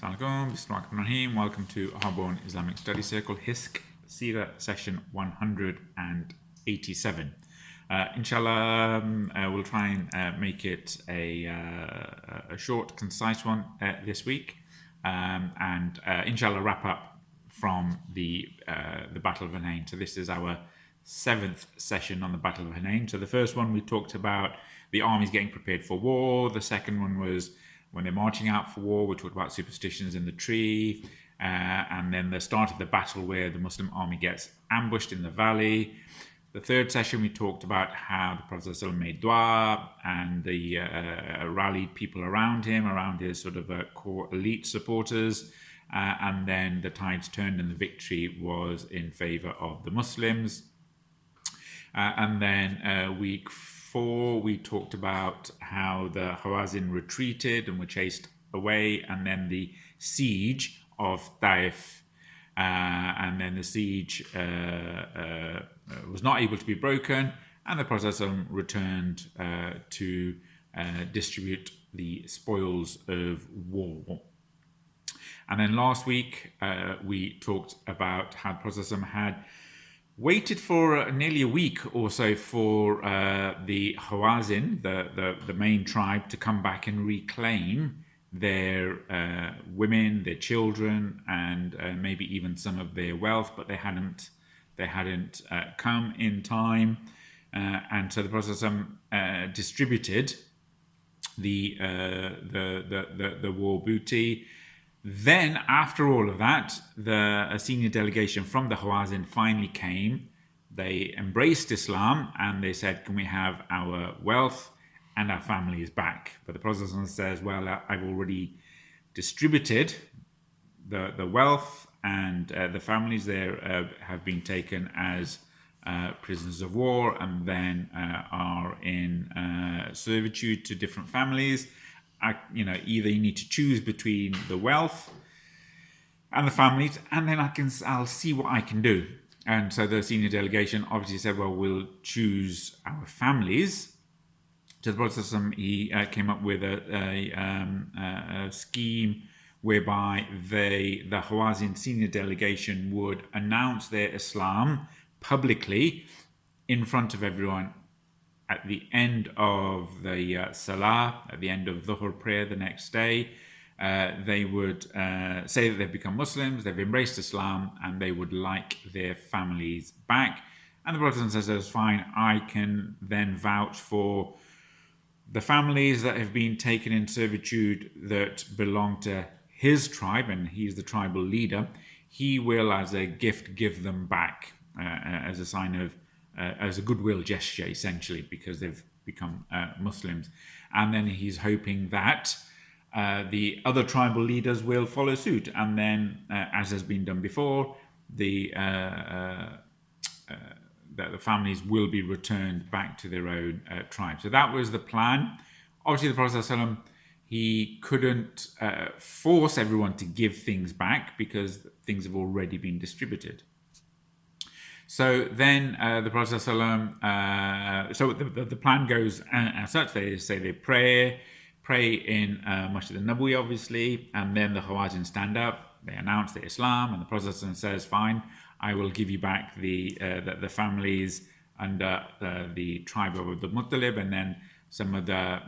Assalamualaikum, Bismillahirrahmanirrahim. Welcome to Harborne Islamic Study Circle, HISC Seerah session 187. Inshallah, we'll try and make it a short, concise one this week, and inshallah wrap up from the Battle of Hunain. So this is our 7th session on the Battle of Hunain. So the first one we talked about the armies getting prepared for war. The second one was when they're marching out for war. We talked about superstitions in the tree, and then the start of the battle where the Muslim army gets ambushed in the valley. The third session we talked about how the Prophet ﷺ made dua and the rallied people around him, around his sort of core elite supporters, and then the tides turned and the victory was in favor of the Muslims. And then week 4 we talked about how the Hawazin retreated and were chased away, and then the siege of Taif, and then the siege was not able to be broken, and the Prophet ﷺ returned to distribute the spoils of war. And then last week we talked about how the Prophet ﷺ had waited for nearly a week or so for the Hawazin, the main tribe, to come back and reclaim their women, their children, and maybe even some of their wealth, but they hadn't come in time, and so the Prophet ﷺ distributed the war booty. Then, after all of that, a senior delegation from the Hawazin finally came. They embraced Islam and they said, can we have our wealth and our families back? But the Prophet says, well, I've already distributed the wealth, and the families there have been taken as prisoners of war, and then are in servitude to different families. Either you need to choose between the wealth and the families, and then I'll see what I can do. And so the senior delegation obviously said, well, we'll choose our families. So the Prophet he came up with a scheme whereby the Hawazin senior delegation would announce their Islam publicly in front of everyone at the end of the Salah, at the end of Dhuhr prayer the next day. They would say that they've become Muslims, they've embraced Islam, and they would like their families back. And the Prophet says, that's fine, I can then vouch for the families that have been taken in servitude that belong to his tribe, and he's the tribal leader. He will, as a gift, give them back as a sign of as a goodwill gesture, essentially, because they've become Muslims. And then he's hoping that the other tribal leaders will follow suit. And then, as has been done before, the families will be returned back to their own tribe. So that was the plan. Obviously, the Prophet ﷺ, he couldn't force everyone to give things back because things have already been distributed. So then the Prophet ﷺ, so the plan goes as such. They say they pray in Masjid al-Nabawi, obviously, and then the Hawazin stand up, they announce their Islam, and the Prophet ﷺ says, fine, I will give you back the families under the tribe of the Muttalib, and then some of the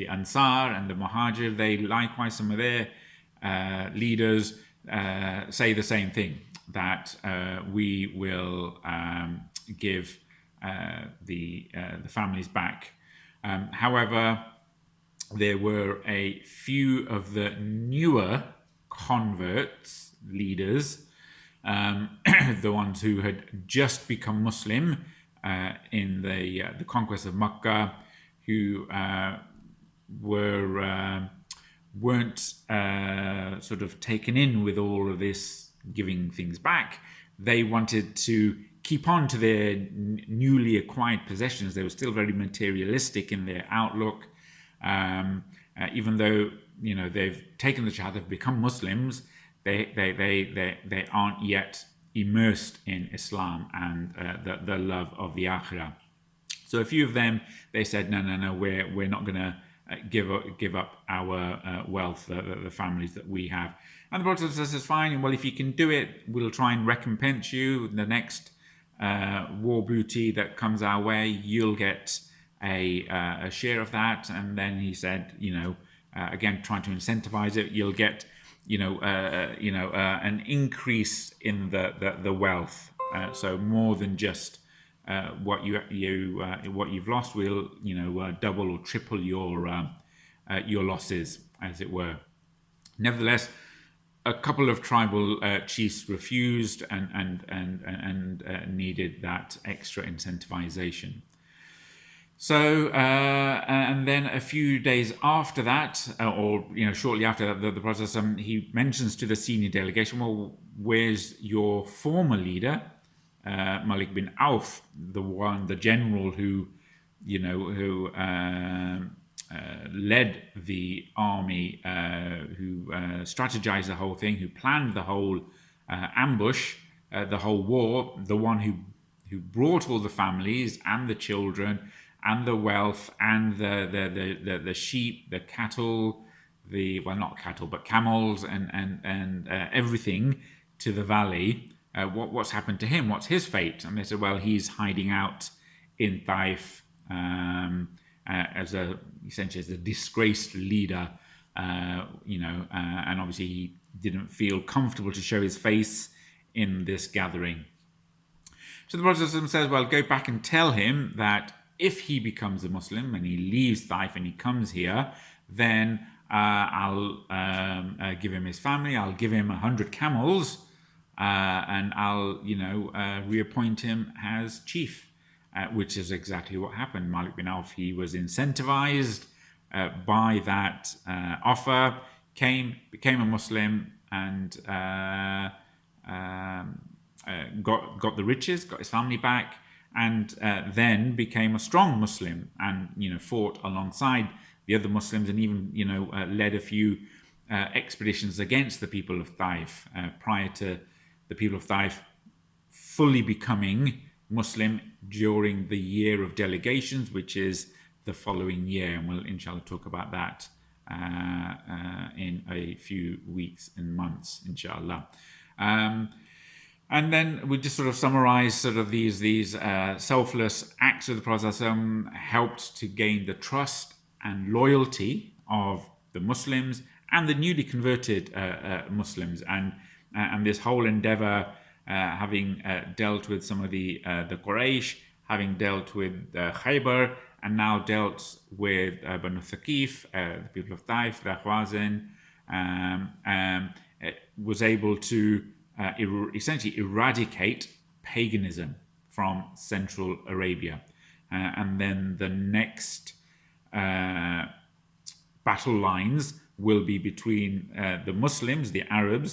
Ansar and the Muhajir, they likewise, some of their leaders say the same thing, that we will give the families back. However, there were a few of the newer converts, leaders, the ones who had just become Muslim in the conquest of Makkah, who weren't sort of taken in with all of this giving things back. They wanted to keep on to their newly acquired possessions. They were still very materialistic in their outlook, even though they've taken the shahada, they've become Muslims. They aren't yet immersed in Islam and the love of the Akhirah. So a few of them, they said, no, we're not going to give up our wealth, the families that we have. And the Prophet says, fine, well, if you can do it, we'll try and recompense you. The next war booty that comes our way, you'll get a share of that. And then he said, again, trying to incentivize it, you'll get, an increase in the wealth. So more than just what you've lost, will double or triple your losses, as it were. Nevertheless, a couple of tribal chiefs refused and needed that extra incentivization. So, and then a few days after that, or shortly after that, the process, he mentions to the senior delegation, well, where's your former leader, Malik bin Auf, the general who led the army, who strategized the whole thing, who planned the whole ambush, the whole war, the one who brought all the families and the children and the wealth and the sheep, the cattle, not cattle, but camels and everything to the valley. What's happened to him? What's his fate? And they said, well, he's hiding out in Taif essentially as a disgraced leader, and obviously he didn't feel comfortable to show his face in this gathering. So the Prophet says, well, go back and tell him that if he becomes a Muslim and he leaves Taif and he comes here, then I'll give him his family, I'll give him 100 camels, and I'll, reappoint him as chief, which is exactly what happened. Malik bin Auf, he was incentivized by that offer, became a Muslim, and got the riches, got his family back, and then became a strong Muslim, and fought alongside the other Muslims, and even led a few expeditions against the people of Taif prior to the people of Taif fully becoming Muslim during the year of delegations, which is the following year, and we'll inshallah talk about that in a few weeks and months, inshallah. And then we just sort of summarize sort of these selfless acts of the Prophet helped to gain the trust and loyalty of the Muslims and the newly converted Muslims, and this whole endeavor, having dealt with some of the Quraysh, having dealt with Khaybar, and now dealt with Banu Thaqif, the people of Taif, the Khwazin, was able to essentially eradicate paganism from Central Arabia. And then the next battle lines will be between the Muslims, the Arab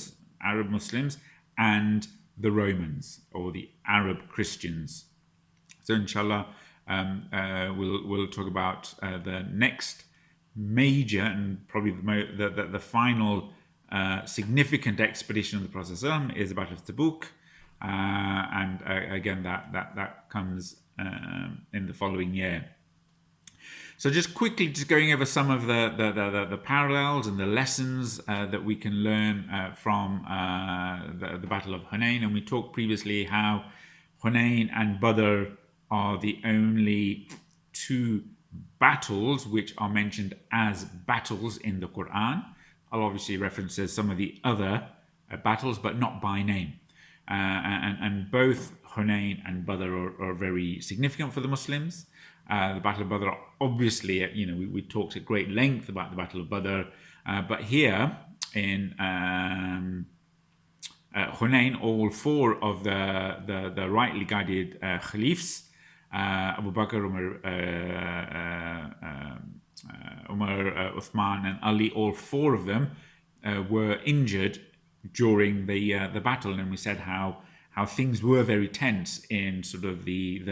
Muslims, and the Romans, or the Arab Christians. So inshallah, we'll talk about the next major and probably the final significant expedition of the Prophet is the Battle of Tabuk, and again that comes in the following year. So just quickly, just going over some of the parallels and the lessons that we can learn from the Battle of Hunain. And we talked previously how Hunain and Badr are the only two battles which are mentioned as battles in the Qur'an. Allah obviously references some of the other battles, but not by name. And both Hunain and Badr are very significant for the Muslims. The Battle of Badr, obviously, we talked at great length about the Battle of Badr, but here in Hunain, all four of the rightly guided caliphs, Abu Bakr, Umar, Uthman, and Ali, all four of them were injured during the battle, and we said how things were very tense in sort of the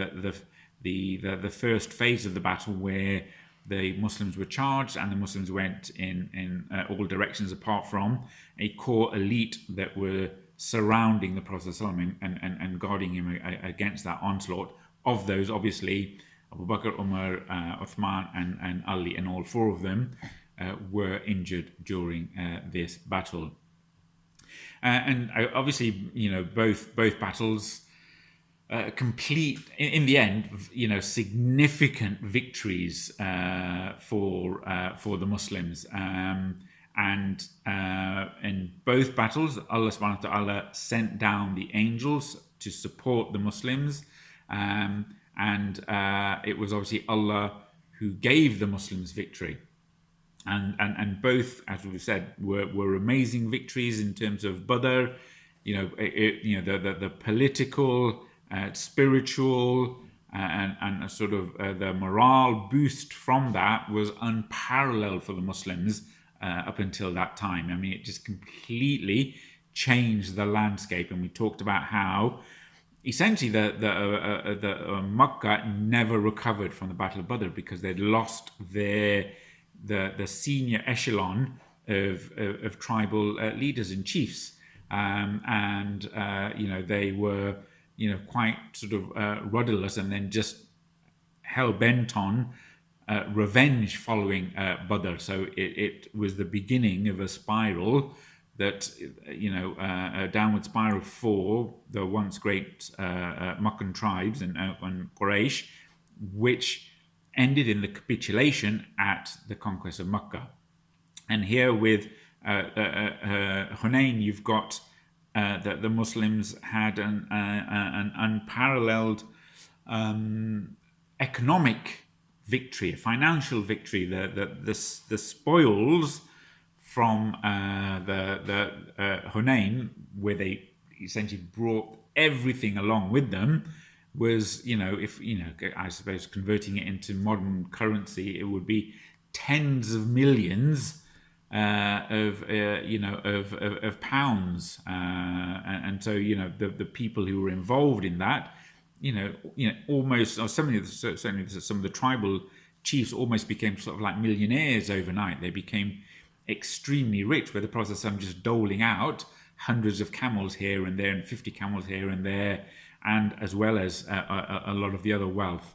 first phase of the battle, where the Muslims were charged and the Muslims went in all directions apart from a core elite that were surrounding the Prophet ﷺ and guarding him against that onslaught. Of those, obviously, Abu Bakr, Umar, Uthman, and Ali, and all four of them were injured during this battle. And obviously, both battles complete in the end, significant victories for the Muslims. And in both battles, Allah subhanahu wa ta'ala sent down the angels to support the Muslims. And it was obviously Allah who gave the Muslims victory. And both, as we said, were amazing victories in terms of Badr. The political, spiritual, and sort of the morale boost from that was unparalleled for the Muslims up until that time. I mean, it just completely changed the landscape. And we talked about how essentially the Makkah never recovered from the Battle of Badr because they'd lost the senior echelon of tribal leaders and chiefs, and they were quite sort of rudderless, and then just hell bent on revenge following Badr. So it was the beginning of a spiral that a downward spiral for the once great Meccan tribes and Quraysh, which ended in the capitulation at the conquest of Mecca. And here with Hunain, you've got that the Muslims had an unparalleled economic victory, a financial victory. The spoils from the Hunain, where they essentially brought everything along with them, was, I suppose converting it into modern currency, it would be tens of millions of pounds, and so the people who were involved in that, almost, or certainly some of the tribal chiefs almost became sort of like millionaires overnight. They became extremely rich, where the Prophet just doling out hundreds of camels here and there and 50 camels here and there, and as well as a lot of the other wealth.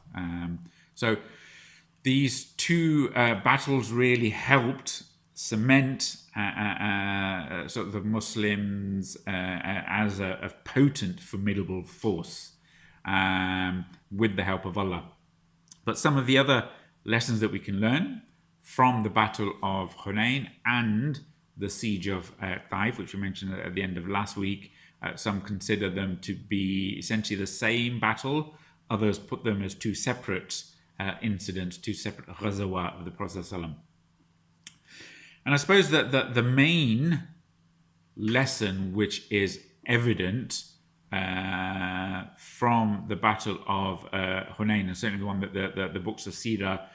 So these two battles really helped cement sort of the Muslims as a potent, formidable force with the help of Allah. But some of the other lessons that we can learn from the Battle of Hunain and the Siege of Taif, which we mentioned at the end of last week. Some consider them to be essentially the same battle. Others put them as two separate incidents, two separate ghazawat of the Prophet ﷺ. And I suppose that the main lesson which is evident from the Battle of Hunain, and certainly the one that the books of Seerah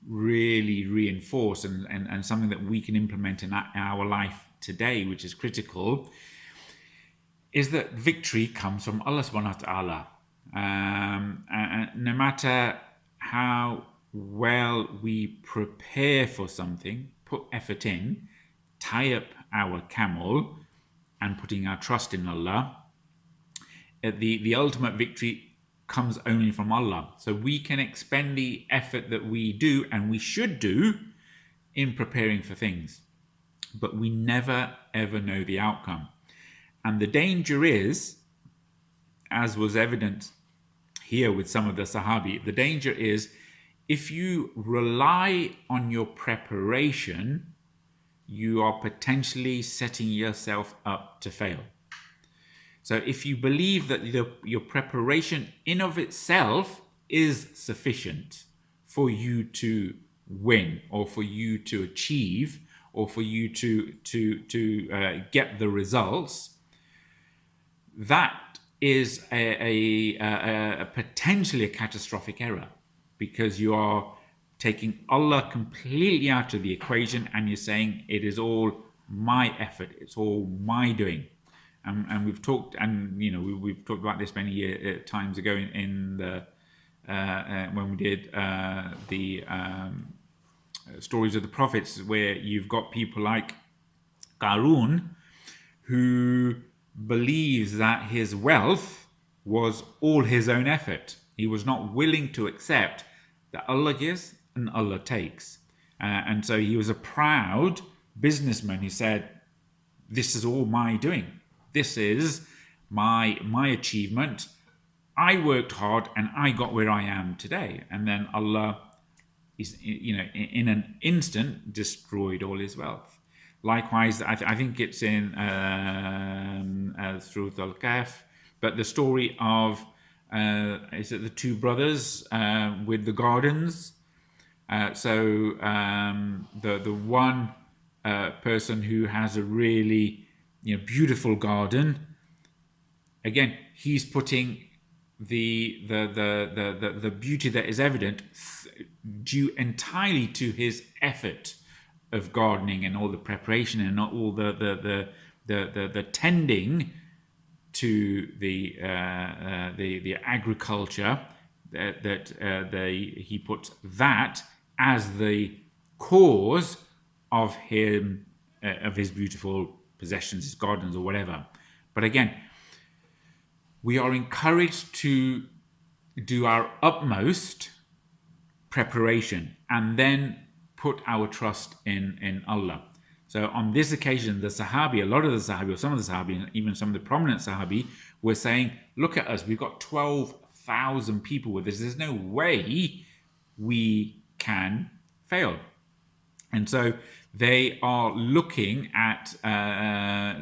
really reinforce, and something that we can implement in our life today, which is critical, is that victory comes from Allah subhanahu wa ta'ala. And no matter how well we prepare for something, put effort in, tie up our camel and putting our trust in Allah, the ultimate victory comes only from Allah. So we can expend the effort that we do, and we should do, in preparing for things, but we never ever know the outcome. And the danger is, as was evident here with some of the Sahabae, the danger is if you rely on your preparation, you are potentially setting yourself up to fail. So if you believe that your preparation in of itself is sufficient for you to win, or for you to achieve, or for you to get the results, that is a potentially a catastrophic error, because you are taking Allah completely out of the equation, and you're saying it is all my effort, it's all my doing. And we've talked, and we've talked about this many times ago in the when we did the stories of the prophets, where you've got people like Qarun, who believes that his wealth was all his own effort. He was not willing to accept that Allah gives and Allah takes. And so he was a proud businessman. He said, this is all my doing. This is my achievement. I worked hard and I got where I am today. And then Allah is, in an instant destroyed all his wealth. Likewise, I think it's in through Al-Kahf, but the story of is it the two brothers with the gardens? The one person who has a really beautiful garden, again, he's putting the beauty that is evident due entirely to his effort of gardening and all the preparation and all the tending to the agriculture he puts that as the cause of his beautiful possessions, his gardens or whatever. But again, we are encouraged to do our utmost preparation and then put our trust in Allah. So on this occasion, the Sahabae, a lot of the Sahabae, or some of the Sahabae, even some of the prominent Sahabae, were saying, look at us, we've got 12,000 people with us. There's no way we can fail. And so they are looking at,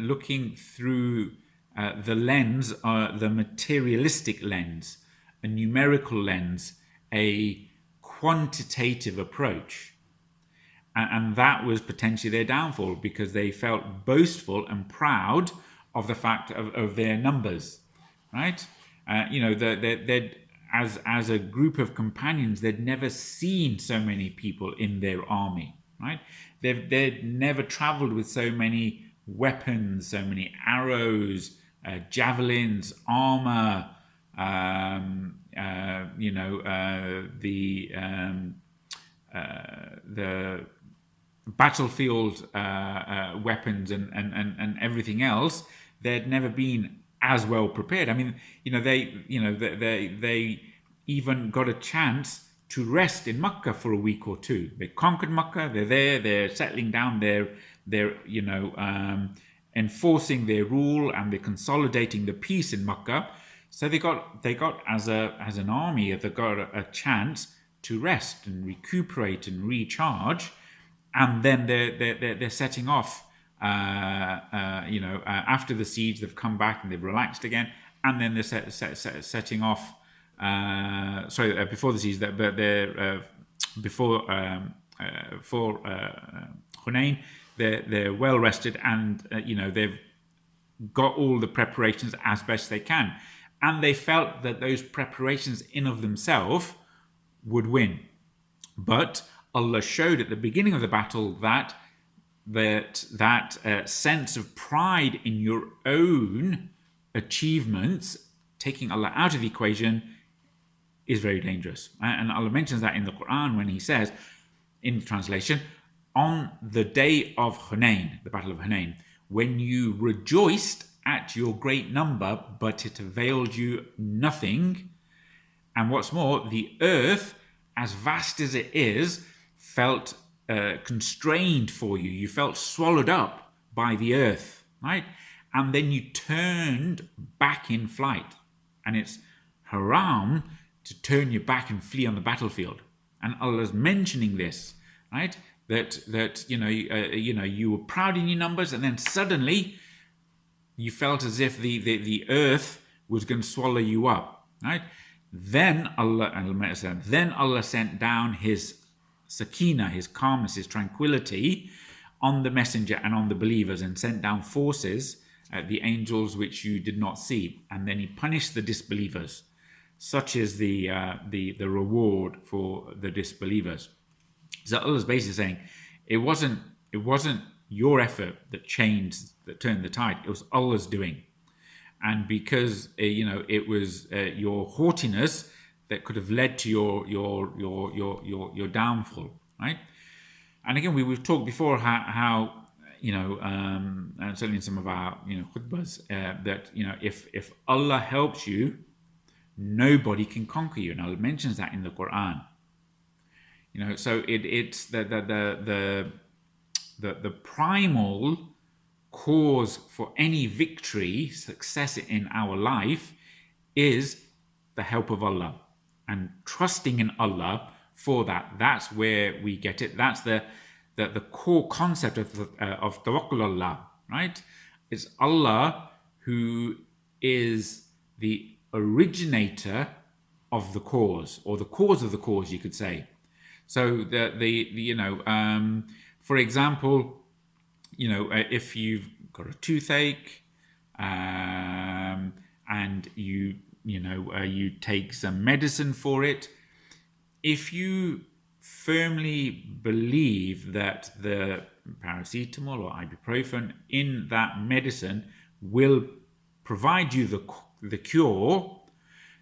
looking through the lens, the materialistic lens, a numerical lens, a quantitative approach. And that was potentially their downfall, because they felt boastful and proud of the fact of their numbers, right? As a group of companions, they'd never seen so many people in their army, right? They'd never traveled with so many weapons, so many arrows, javelins, armor, the battlefield weapons and everything else. They'd never been as well prepared. I mean, they even got a chance to rest in Makkah for a week or two. They conquered Makkah. They're there. They're settling down. They're enforcing their rule, and they're consolidating the peace in Makkah. So they got as an army, they got a chance to rest and recuperate and recharge, and then they're setting off. After the siege, they've come back and they've relaxed again, and then they're setting off. Before the siege, but they're before Hunain, they're well rested, and they've got all the preparations as best they can, and they felt that those preparations in of themselves would win. But Allah showed at the beginning of the battle that sense of pride in your own achievements, taking Allah out of the equation, is very dangerous. And Allah mentions that in the Qur'an when he says, in the translation, on the day of Hunain, the battle of Hunain, when you rejoiced at your great number, but it availed you nothing. And what's more, the earth, as vast as it is, felt constrained for you. You felt swallowed up by the earth, right? And then you turned back in flight. And it's haram to turn your back and flee on the battlefield. And Allah's mentioning this, right? That you were proud in your numbers, and then suddenly you felt as if the earth was going to swallow you up, right? Then Allah sent down His sakina, His calmness, His tranquility on the messenger and on the believers, and sent down forces, the angels which you did not see, and then He punished the disbelievers. Such is the reward for the disbelievers. So Allah's basically saying, it wasn't your effort that turned the tide. It was Allah's doing. And because it was your haughtiness that could have led to your downfall, right? And again, we've talked before how and certainly in some of our khutbahs, that if Allah helps you, nobody can conquer you. And Allah mentions that in the Qur'an. So it's the primal cause for any victory, success in our life, is the help of Allah and trusting in Allah for that. That's where we get it. That's the core concept of TawakulAllah, right? It's Allah who is the originator of the cause, or the cause of the cause, you could say. So for example, if you've got a toothache, and you take some medicine for it, if you firmly believe that the paracetamol or ibuprofen in that medicine will provide you the cure,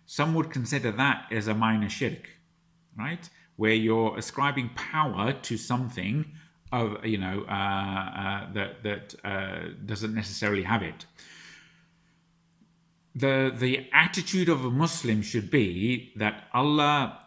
some would consider that as a minor shirk, right? Where you're ascribing power to something that doesn't necessarily have it. The attitude of a Muslim should be that Allah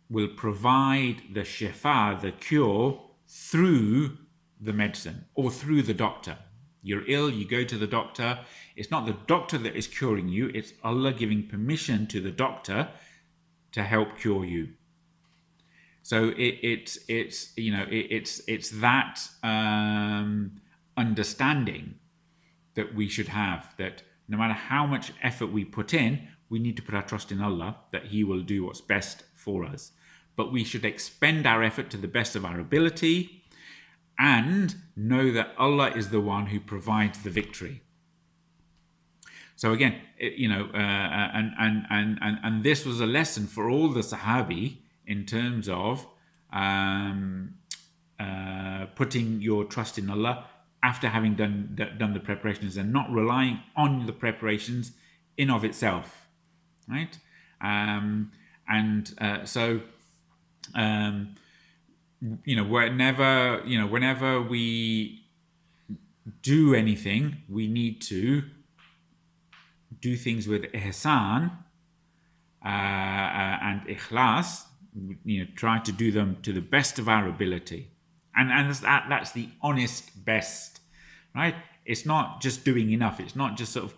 will provide the shifa, the cure, through the medicine or through the doctor. You're ill, you go to the doctor. It's not the doctor that is curing you, it's Allah giving permission to the doctor to help cure you. So it's that understanding that we should have, that no matter how much effort we put in, we need to put our trust in Allah that He will do what's best for us. But we should expend our effort to the best of our ability and know that Allah is the one who provides the victory. So again, and this was a lesson for all the Sahabae in terms of putting your trust in Allah after having done the preparations and not relying on the preparations in of itself, right? Whenever we do anything, we need to do things with ihsan and ikhlas. Try to do them to the best of our ability, and that's the honest best, right? It's not just doing enough. It's not just sort of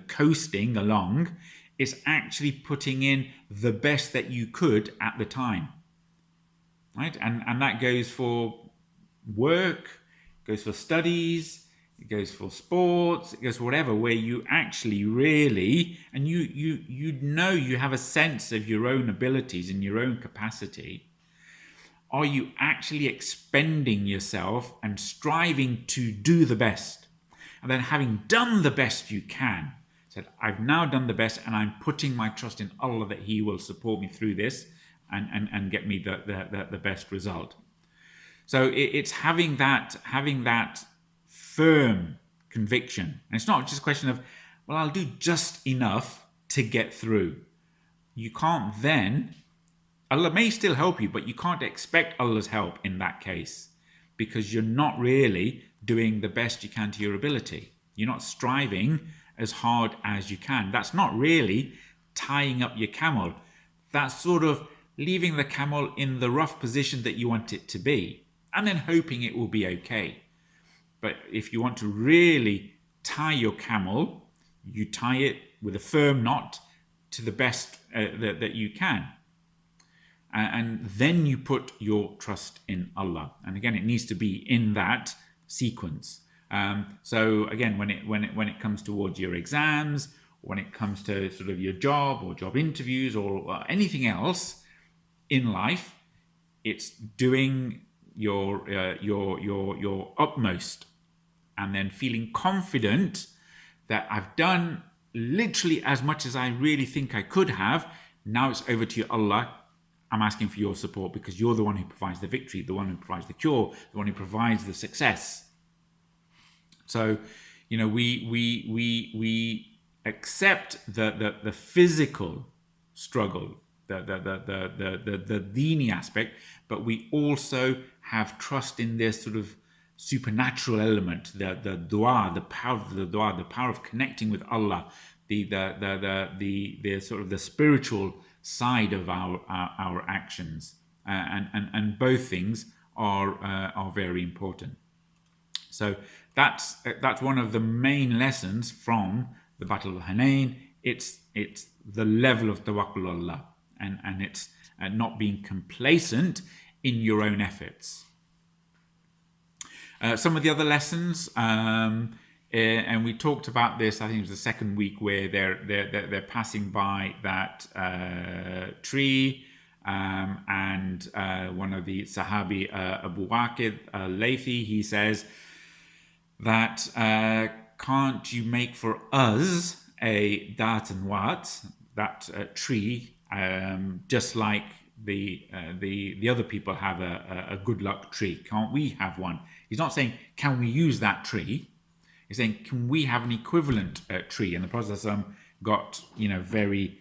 coasting along. It's actually putting in the best that you could at the time, right? And that goes for work, goes for studies, it goes for sports, it goes for whatever, where you actually really, and you have a sense of your own abilities and your own capacity. Are you actually expending yourself and striving to do the best? And then having done the best you can, said, I've now done the best and I'm putting my trust in Allah that He will support me through this and get me the best result. So it's having that firm conviction. And it's not just a question of, well, I'll do just enough to get through. You can't then, Allah may still help you, but you can't expect Allah's help in that case, because you're not really doing the best you can to your ability. You're not striving as hard as you can. That's not really tying up your camel. That's sort of leaving the camel in the rough position that you want it to be, and then hoping it will be okay. But if you want to really tie your camel, you tie it with a firm knot to the best that you can. And then you put your trust in Allah. And again, it needs to be in that sequence. So again, when it comes towards your exams, when it comes to sort of your job or job interviews or anything else in life, it's doing your utmost, and then feeling confident that I've done literally as much as I really think I could have. Now it's over to you, Allah. I'm asking for your support because you're the one who provides the victory, the one who provides the cure, the one who provides the success. So, we accept the physical struggle, the dini aspect, but we also have trust in this sort of supernatural element, the dua, the power of the dua, the power of connecting with Allah, the sort of the spiritual side of our actions. and both things are very important. So that's one of the main lessons from the Battle of Hunain. It's the level of TawakulAllah, and it's not being complacent in your own efforts. Some of the other lessons, and we talked about this, I think it was the second week, where they're passing by that tree, and one of the Sahabae, Abu Waqid al-Laythi, he says that can't you make for us a dat and wat, that tree, just like the other people have a good luck tree? Can't we have one? He's not saying can we use that tree. He's saying can we have an equivalent tree? And the Prophet got very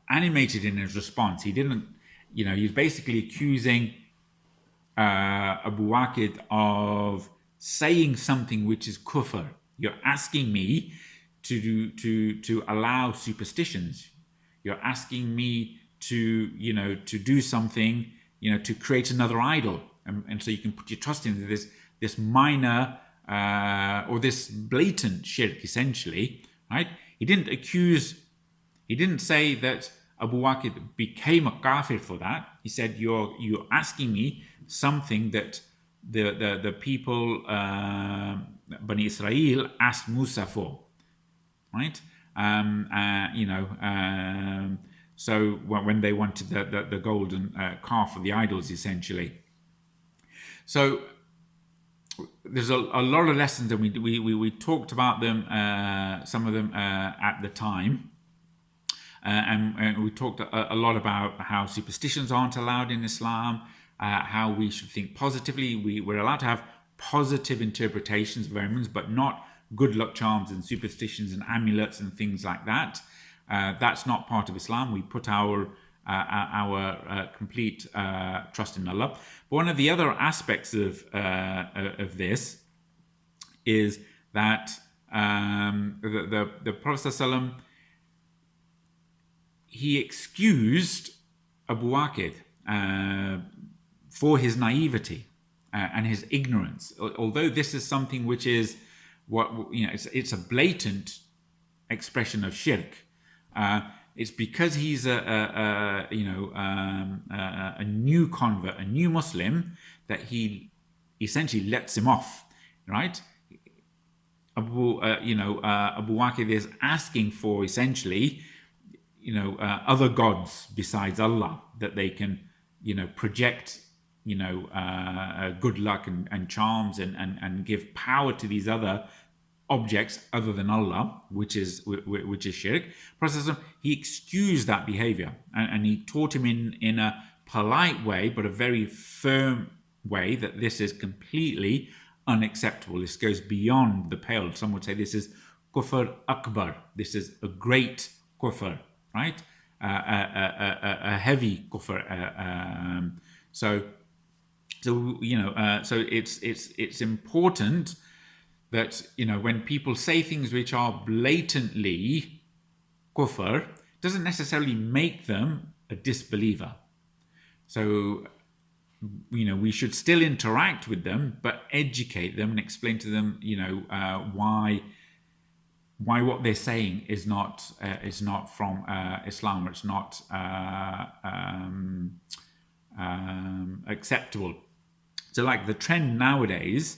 animated in his response. He didn't, he's basically accusing Abu Waqid of saying something which is kufr. You're asking me to allow superstitions. You're asking me to do something, to create another idol, and so you can put your trust in this minor or this blatant shirk, essentially, right? He didn't say that Abu Waqid became a kafir for that. He said you're asking me something that the people Bani Israel asked Musa for, right? So when they wanted the golden calf for the idols, essentially. So there's a lot of lessons, and we talked about them, some of them at the time, and we talked a lot about how superstitions aren't allowed in Islam, how we should think positively. We're allowed to have positive interpretations of omens, but not good luck charms and superstitions and amulets and things like that. That's not part of Islam. We put our complete trust in Allah. But one of the other aspects of this is that the Prophet ﷺ, he excused Abu Waqid for his naivety and his ignorance. Although this is something which is it's a blatant expression of shirk. It's because he's a new convert, a new Muslim, that he essentially lets him off, right? Abu Waqid is asking for essentially, other gods besides Allah that they can, project, good luck and charms and give power to these other objects other than Allah, which is shirk. Prophet, he excused that behavior, and he taught him in a polite way, but a very firm way, that this is completely unacceptable. This goes beyond the pale. Some would say this is Kufr Akbar. This is a great kufr, right? A heavy kufr. So it's important that when people say things which are blatantly kufr, doesn't necessarily make them a disbeliever. So we should still interact with them, but educate them and explain to them why what they're saying is not from Islam, or it's not acceptable. So like the trend nowadays,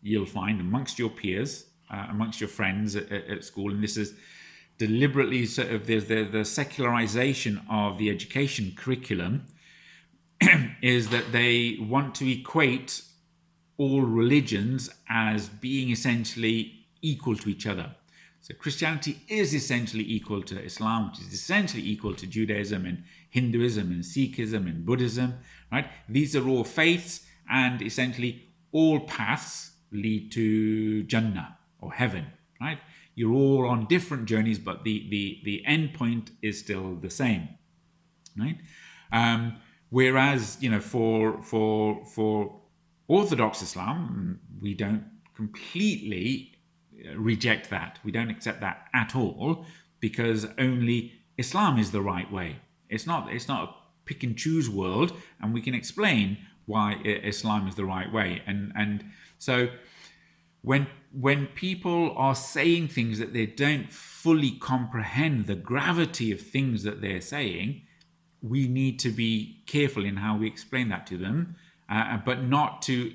you'll find amongst your peers, amongst your friends at school, and this is deliberately sort of the secularization of the education curriculum, is that they want to equate all religions as being essentially equal to each other. So Christianity is essentially equal to Islam, which is essentially equal to Judaism and Hinduism and Sikhism and Buddhism, right? These are all faiths, and essentially all paths lead to Jannah or heaven, right? You're all on different journeys, but the end point is still the same, right? Whereas for Orthodox Islam, we don't completely reject that. We don't accept that at all, because only Islam is the right way. It's not a pick and choose world, and we can explain why Islam is the right way. And so when people are saying things that they don't fully comprehend the gravity of things that they're saying, we need to be careful in how we explain that to them, but not to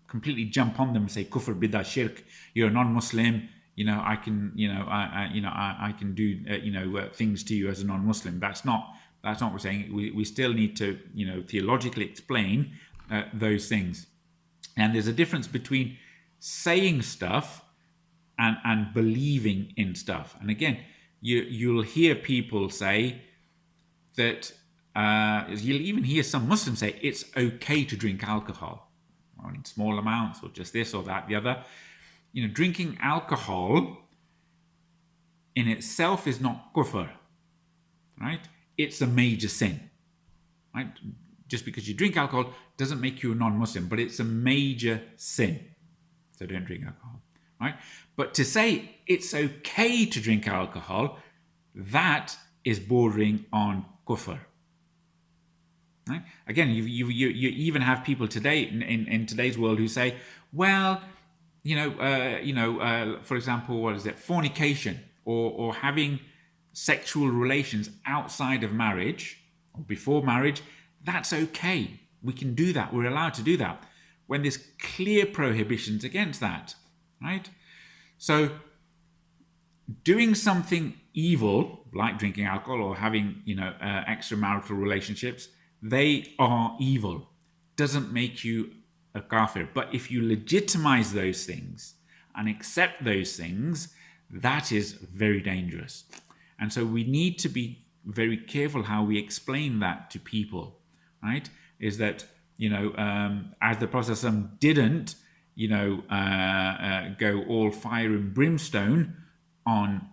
completely jump on them and say kufr, bid'ah, shirk, you're a non-Muslim, I can I can do things to you as a non-Muslim. That's not what we're saying. We still need to theologically explain those things. And there's a difference between saying stuff and believing in stuff. And again, you'll hear people say that you'll even hear some Muslims say it's okay to drink alcohol, or in small amounts, or just this or that, the other. Drinking alcohol in itself is not kufr, right? It's a major sin, right? Just because you drink alcohol doesn't make you a non-Muslim, but it's a major sin. So don't drink alcohol, right? But to say it's okay to drink alcohol, that is bordering on kufr. Right? Again, you even have people today in today's world who say, well, for example, what is it? Fornication or having sexual relations outside of marriage or before marriage, that's okay. We can do that. We're allowed to do that when there's clear prohibitions against that, right? So doing something evil like drinking alcohol or having extramarital relationships, they are evil. Doesn't make you a kafir. But if you legitimize those things and accept those things, that is very dangerous. And so we need to be very careful how we explain that to people, right? Is that, as the Prophet didn't, go all fire and brimstone on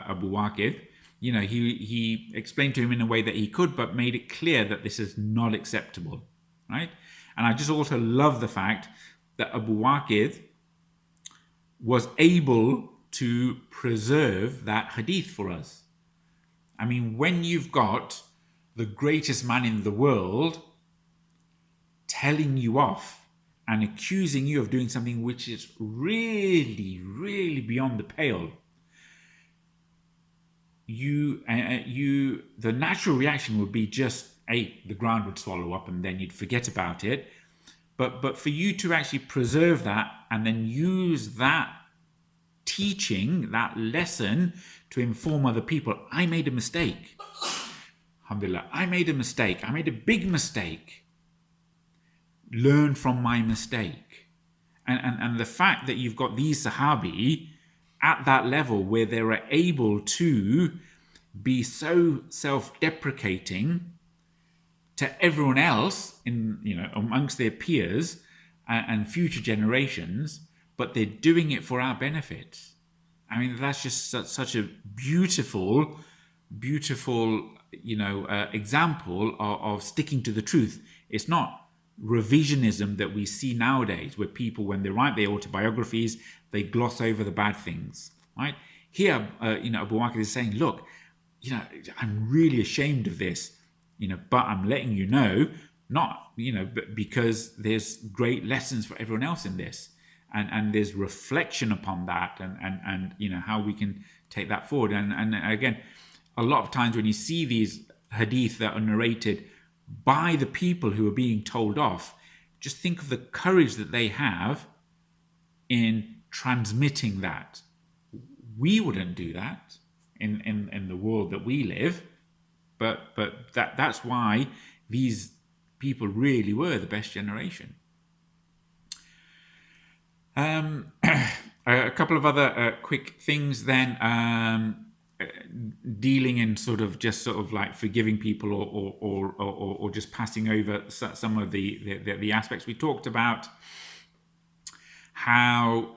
Abu Waqid, he explained to him in a way that he could, but made it clear that this is not acceptable, right? And I just also love the fact that Abu Waqid was able to preserve that hadith for us. I mean, when you've got the greatest man in the world telling you off and accusing you of doing something which is really, really beyond the pale, the natural reaction would be just, the ground would swallow up and then you'd forget about it. But for you to actually preserve that and then use that teaching, that lesson, to inform other people, I made a mistake. Alhamdulillah, I made a mistake. I made a big mistake. Learn from my mistake. And the fact that you've got these Sahabae at that level where they are able to be so self-deprecating to everyone else amongst their peers and future generations, but they're doing it for our benefit. I mean, that's just such a beautiful example of sticking to the truth. It's not revisionism that we see nowadays, where people, when they write their autobiographies, they gloss over the bad things, right? Here, Abu Waqid is saying, look, I'm really ashamed of this, but I'm letting you know, not, but because there's great lessons for everyone else in this. And there's reflection upon that and how we can take that forward. And again, a lot of times when you see these hadith that are narrated by the people who are being told off, just think of the courage that they have in transmitting that. We wouldn't do that in the world that we live, but that's why these people really were the best generation. A couple of other quick things then, dealing in sort of like forgiving people or just passing over some of the aspects. We talked about how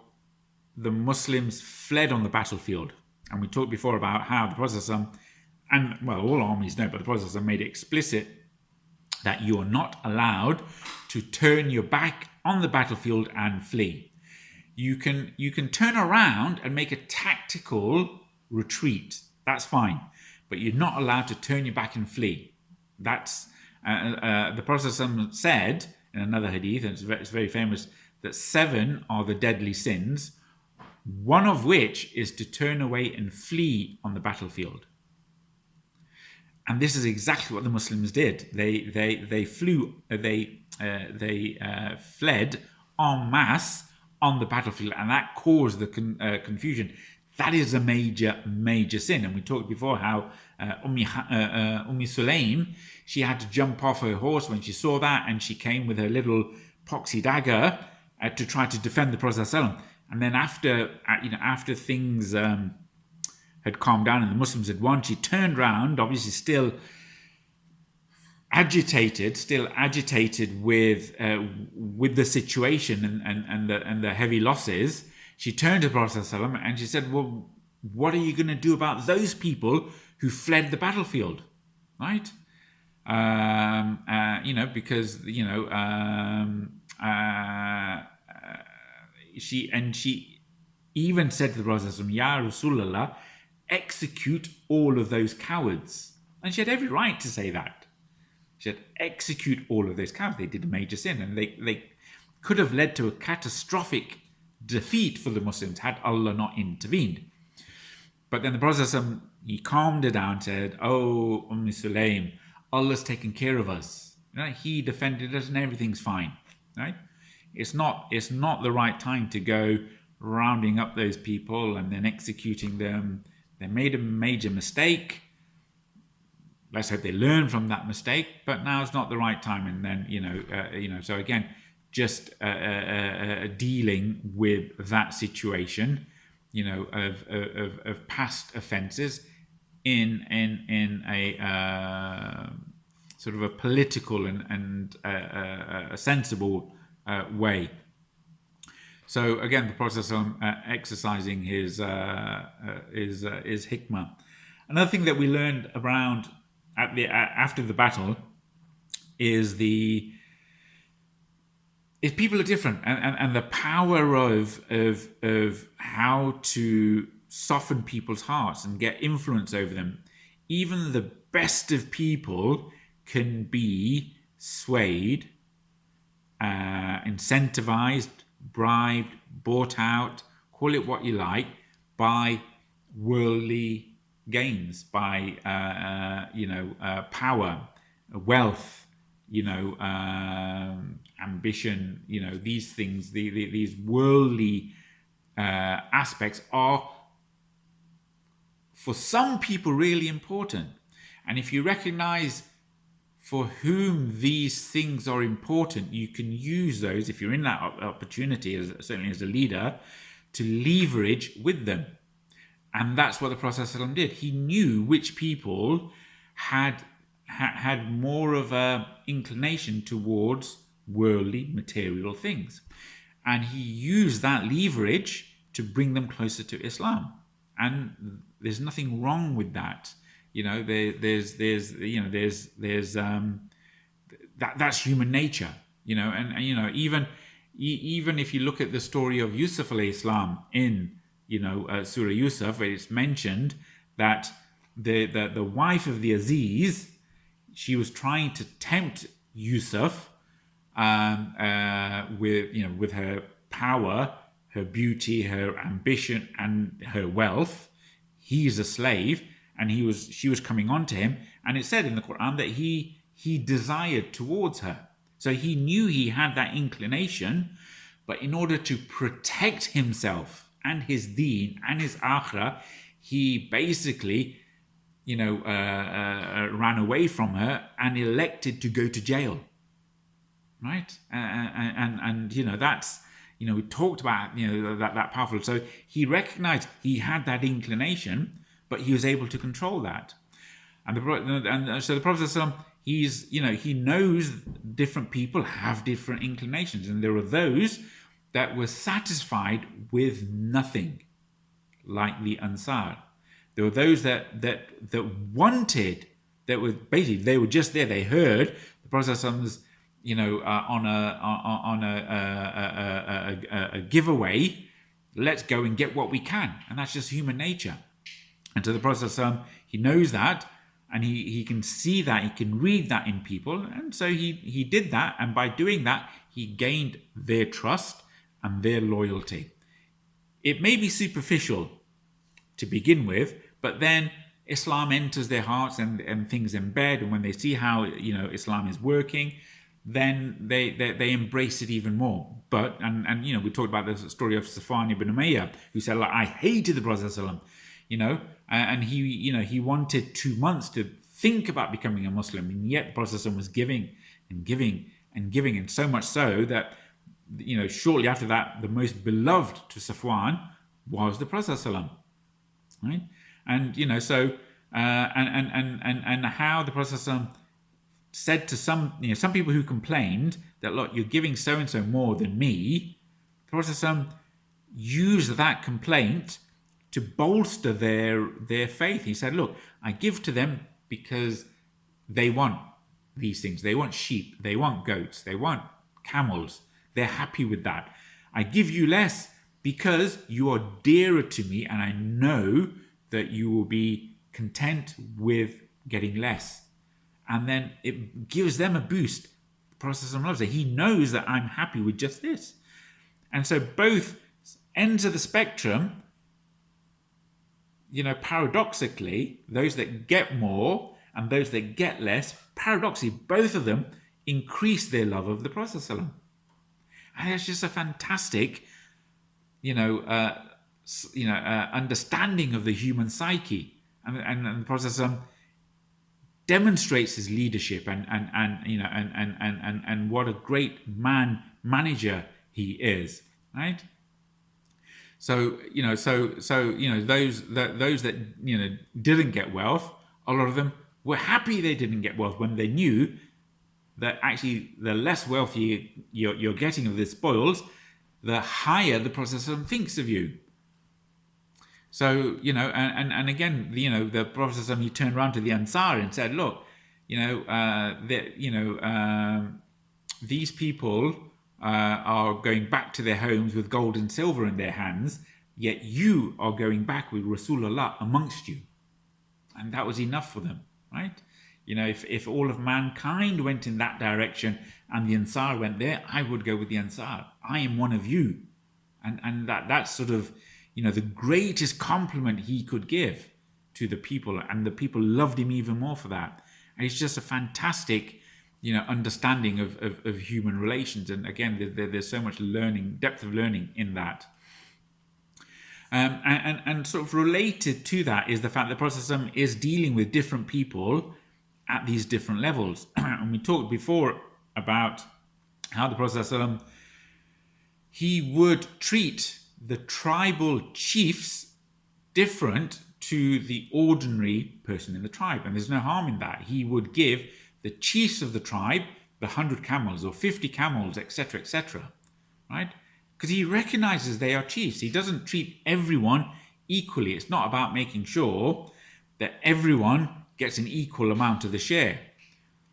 the Muslims fled on the battlefield, and we talked before about how the Prophet, and well, all armies know, but the Prophet made it explicit that you are not allowed to turn your back on the battlefield and flee. You can turn around and make a tactical retreat, That's fine. But you're not allowed to turn your back and flee. That's the Prophet said in another hadith, and it's very famous, that 7 are the deadly sins, one of which is to turn away and flee on the battlefield. And this is exactly what the Muslims did. They fled en masse on the battlefield, and that caused the confusion. That is a major sin. And we talked before how Sulaim, she had to jump off her horse when she saw that, and she came with her little poxy dagger to try to defend the Prophet ﷺ. And then after things had calmed down and the Muslims had won, she turned round, obviously still agitated with the situation and the heavy losses. She turned to the Prophet ﷺ and she said, well, what are you going to do about those people who fled the battlefield, right? Because she even said to the Prophet ﷺ, Ya Rasulullah, execute all of those cowards. And she had every right to say that. She said, execute all of those cowards. They did a major sin, and they could have led to a catastrophic defeat for the Muslims had Allah not intervened. But then the Prophet ﷺ, he calmed her down and said, oh, Sulaim, Allah's taken care of us. He defended us and everything's fine. Right? It's not the right time to go rounding up those people and then executing them. They made a major mistake. Let's hope they learn from that mistake. But now it's not the right time. And then so again, just dealing with that situation, of past offences in a sort of a political and a sensible way. So again, the process of exercising his hikmah. Another thing that we learned around after the battle is people are different, and the power of how to soften people's hearts and get influence over them. Even the best of people can be swayed, incentivized, bribed, bought out, call it what you like, by worldly gains, by power, wealth, ambition. These things, these worldly aspects are, for some people, really important. And if you recognize for whom these things are important, you can use those, if you're in that opportunity, certainly as a leader, to leverage with them. And that's what the Prophet ﷺ did. He knew which people had more of a inclination towards worldly, material things. And he used that leverage to bring them closer to Islam. And there's nothing wrong with that. That's human nature, even if you look at the story of Yusuf alayhi salam in Surah Yusuf, where it's mentioned that the wife of the Aziz, she was trying to tempt Yusuf with her power, her beauty, her ambition, and her wealth. He's a slave, and she was coming on to him, and it said in the Qur'an that he desired towards her. So he knew he had that inclination, but in order to protect himself and his deen and his akhirah, he basically ran away from her and elected to go to jail. Right? And that's, we talked about that powerful. So he recognized he had that inclination, but he was able to control that. And so the Prophet ﷺ, he knows different people have different inclinations, and there are those that were satisfied with nothing, like the Ansar. There were those that wanted, that were basically, they were just there. They heard the Prophet ﷺ's, on a giveaway. Let's go and get what we can, and that's just human nature. And so the Prophet ﷺ, he knows that, and he can see that, he can read that in people. And so he did that, and by doing that, he gained their trust and their loyalty. It may be superficial to begin with, but then Islam enters their hearts and things embed, and when they see how Islam is working, then they embrace it even more. But and we talked about the story of Safwan ibn Umayyah, who said, like, I hated the Prophet ﷺ, and he wanted 2 months to think about becoming a Muslim, and yet the Prophet ﷺ was giving and giving and giving, and so much so that shortly after that, the most beloved to Safwan was the Prophet ﷺ, right? And so and how the Prophet ﷺ said to some people who complained that, look, you're giving so and so more than me. The Prophet ﷺ used that complaint to bolster their faith. He said, look, I give to them because they want these things. They want sheep, they want goats, they want camels. They're happy with that. I give you less because you are dearer to me, and I know that you will be content with getting less. And then it gives them a boost. The Prophet ﷺ loves it. He knows that I'm happy with just this. And so both ends of the spectrum, paradoxically, those that get more and those that get less, paradoxically, both of them increase their love of the Prophet ﷺ. And it's just a fantastic, understanding of the human psyche. And the Prophet ﷺ demonstrates his leadership and what a great manager he is, right? So those that didn't get wealth, a lot of them were happy they didn't get wealth when they knew that actually the less wealth you're getting of the spoils, the higher the Prophet thinks of you. So, and again, the Prophet, he turned around to the Ansar and said, look, these people are going back to their homes with gold and silver in their hands, yet you are going back with Rasulullah amongst you. And that was enough for them, right? If all of mankind went in that direction and the Ansar went there, I would go with the Ansar. I am one of you. And that's sort of, the greatest compliment he could give to the people, and the people loved him even more for that. And it's just a fantastic, understanding of human relations. And again, there's so much depth of learning in that. And sort of related to that is the fact that Prophet ﷺ is dealing with different people at these different levels. And we talked before about how the Prophet ﷺ, he would treat the tribal chiefs different to the ordinary person in the tribe. And there's no harm in that. He would give the chiefs of the tribe the 100 camels or 50 camels, etc., right? Because he recognizes they are chiefs. He doesn't treat everyone equally. It's not about making sure that everyone gets an equal amount of the share.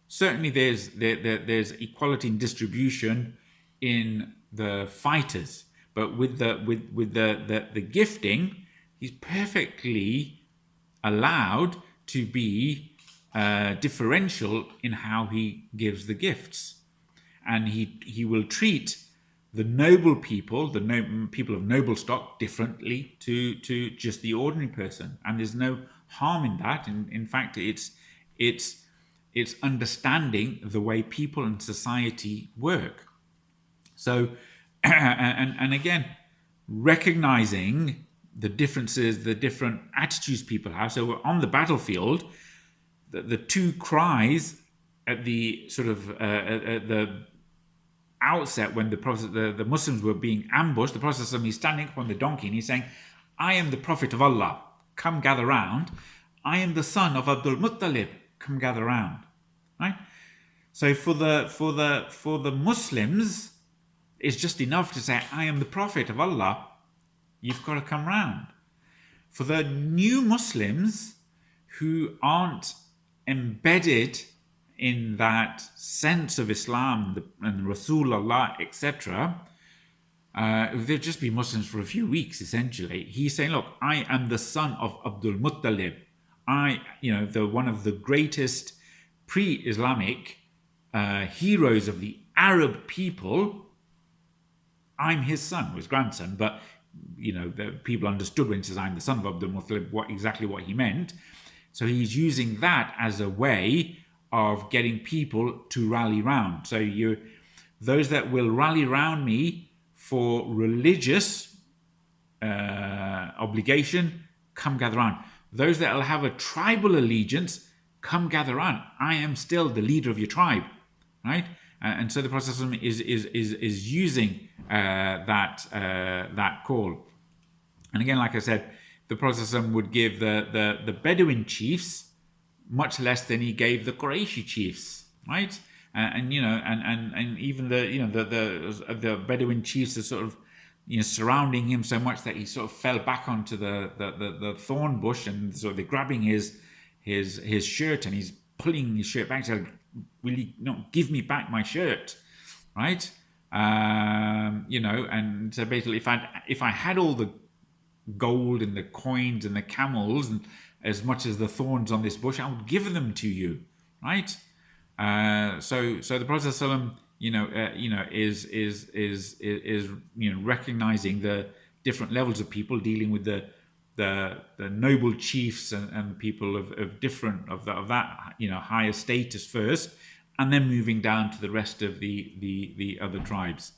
Certainly there's equality in distribution in the fighters. But with the gifting, he's perfectly allowed to be differential in how he gives the gifts, and he will treat the noble people, people of noble stock, differently to just the ordinary person, and there's no harm in that. In fact, it's understanding the way people and society work. So. And again, recognizing the differences, the different attitudes people have. So we're on the battlefield, the two cries at the sort of at the outset when the Muslims were being ambushed. The Prophet, he's standing up on the donkey and he's saying, "I am the Prophet of Allah. Come gather round. I am the son of Abdul Muttalib. Come gather round." Right. So for the Muslims, it's just enough to say, I am the Prophet of Allah. You've got to come round. For the new Muslims who aren't embedded in that sense of Islam and Rasulullah, etc., They've just been Muslims for a few weeks, essentially. He's saying, look, I am the son of Abdul Muttalib. One of the greatest pre-Islamic heroes of the Arab people. I'm his son, or his grandson, but the people understood when he says I'm the son of Abdul Muttalib exactly what he meant. So he's using that as a way of getting people to rally round. So those that will rally round me for religious obligation, come gather round. Those that will have a tribal allegiance, come gather round. I am still the leader of your tribe, right? And so the Prophet is using that call. And again, like I said, the Prophet would give the Bedouin chiefs much less than he gave the Qurayshi chiefs, right? And even the Bedouin chiefs are sort of surrounding him so much that he sort of fell back onto the thorn bush, and so they're grabbing his shirt, and he's pulling his shirt back. So, will you not give me back my shirt, right? And so basically, if I had all the gold and the coins and the camels and as much as the thorns on this bush, I would give them to you, right? So the Prophet ﷺ, is recognizing the different levels of people, dealing with the noble chiefs and people of different of that higher status first, and then moving down to the rest of the other tribes.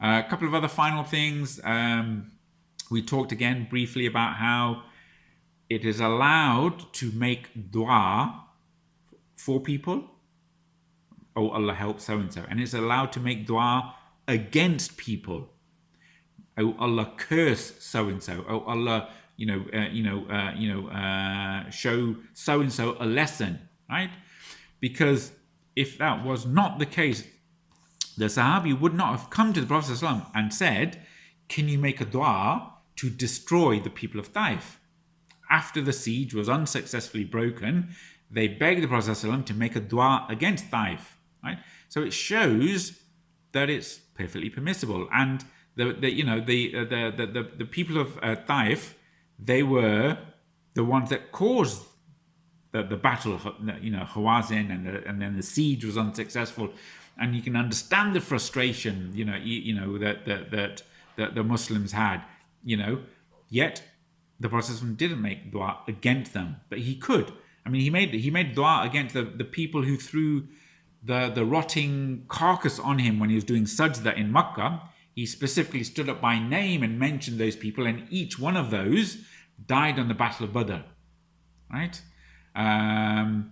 A couple of other final things. We talked again briefly about how it is allowed to make dua for people. Oh, Allah help so and so, and it's allowed to make dua against people. Oh, Allah curse so and so. Oh, Allah, show so and so a lesson, right? Because if that was not the case, the Sahabi would not have come to the Prophet ﷺ and said, "Can you make a dua to destroy the people of Taif?" After the siege was unsuccessfully broken, they begged the Prophet ﷺ to make a dua against Taif. Right? So it shows that it's perfectly permissible. And the people of Taif, they were the ones that caused the battle, Hawazin, and then the siege was unsuccessful. And you can understand the frustration, that the Muslims had, Yet the Prophet didn't make dua against them, but he could. I mean, he made dua against the people who threw the rotting carcass on him when he was doing sajda in Makkah. He specifically stood up by name and mentioned those people, and each one of those died on the Battle of Badr, right? And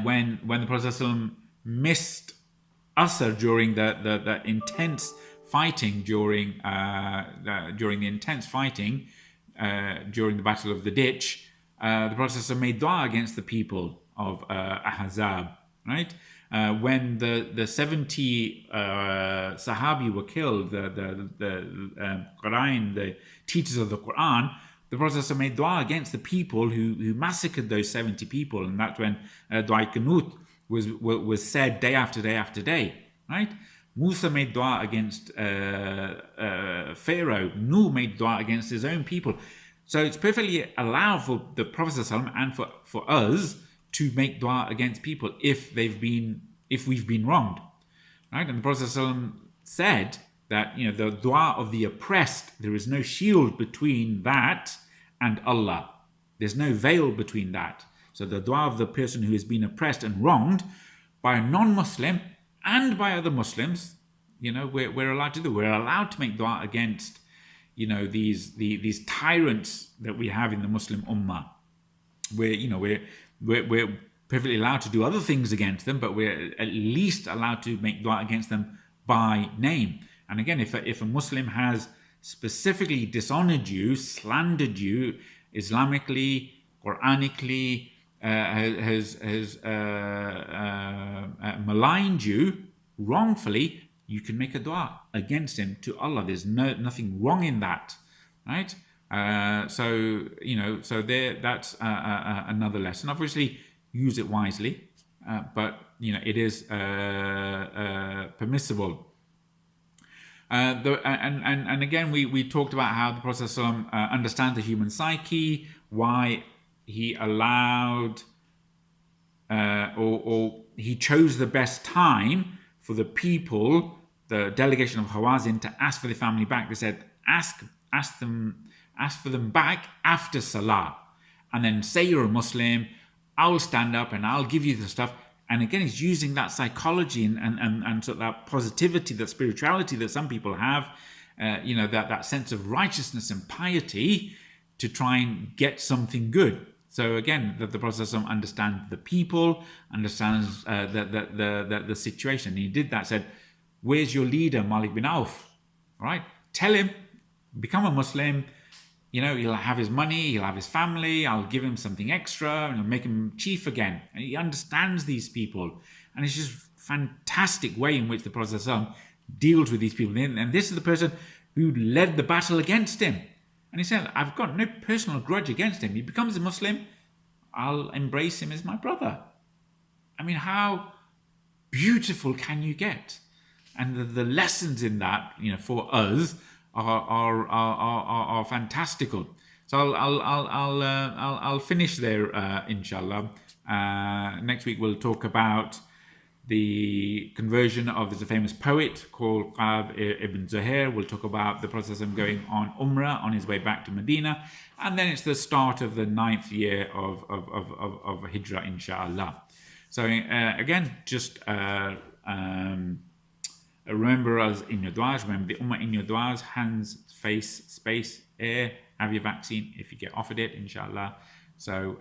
when the Prophet ﷺ missed Asr during the intense fighting during the Battle of the Ditch, the Prophet ﷺ made dua against the people of Ahzab, right? When the 70 Sahabi were killed, the Qur'an, the teachers of the Qur'an, the Prophet ﷺ made dua against the people who massacred those 70 people, and that's when dua Qunut was said day after day after day, right? Musa made dua against Pharaoh. Nuh made dua against his own people. So it's perfectly allowed for the Prophet ﷺ and for us to make dua against people if we've been wronged, right? And the Prophet ﷺ said that the dua of the oppressed, there is no shield between that and Allah. There's no veil between that. So the dua of the person who has been oppressed and wronged by a non-Muslim and by other Muslims, we're allowed to do. We're allowed to make dua against these tyrants that we have in the Muslim Ummah. We're perfectly allowed to do other things against them, but we're at least allowed to make dua against them by name. And again, if a Muslim has specifically dishonored you, slandered you, Islamically, Quranically, has maligned you wrongfully, you can make a dua against him to Allah. There's nothing wrong in that, right? So that's another lesson. Obviously, use it wisely, but it is permissible. And again, we talked about how the Prophet ﷺ, understands the human psyche, why he allowed or he chose the best time for the people, the delegation of Hawazin, to ask for the family back. They said, ask for them back after Salah, and then say you're a Muslim. I'll stand up and I'll give you the stuff. And again, he's using that psychology and sort of that positivity, that spirituality that some people have, that sense of righteousness and piety to try and get something good. So again, the Prophet understands the people, understands the situation. And he did that, said, where's your leader, Malik bin Auf? All right, tell him, become a Muslim. He'll have his money, he'll have his family, I'll give him something extra, and I'll make him chief again. And he understands these people. And it's just fantastic way in which the Prophet deals with these people. And this is the person who led the battle against him. And he said, I've got no personal grudge against him. He becomes a Muslim, I'll embrace him as my brother. I mean, how beautiful can you get? And the lessons in that, for us, are fantastical. So I'll finish there, inshallah. Next week we'll talk about the conversion of, there's a famous poet called Qab ibn Zuhair. We'll talk about the process of going on Umrah on his way back to Medina, and then it's the start of the 9th year of Hijrah, inshallah. So again, just remember us in your du'as, remember the ummah in your du'as, hands, face, space, air, have your vaccine if you get offered it, inshallah. So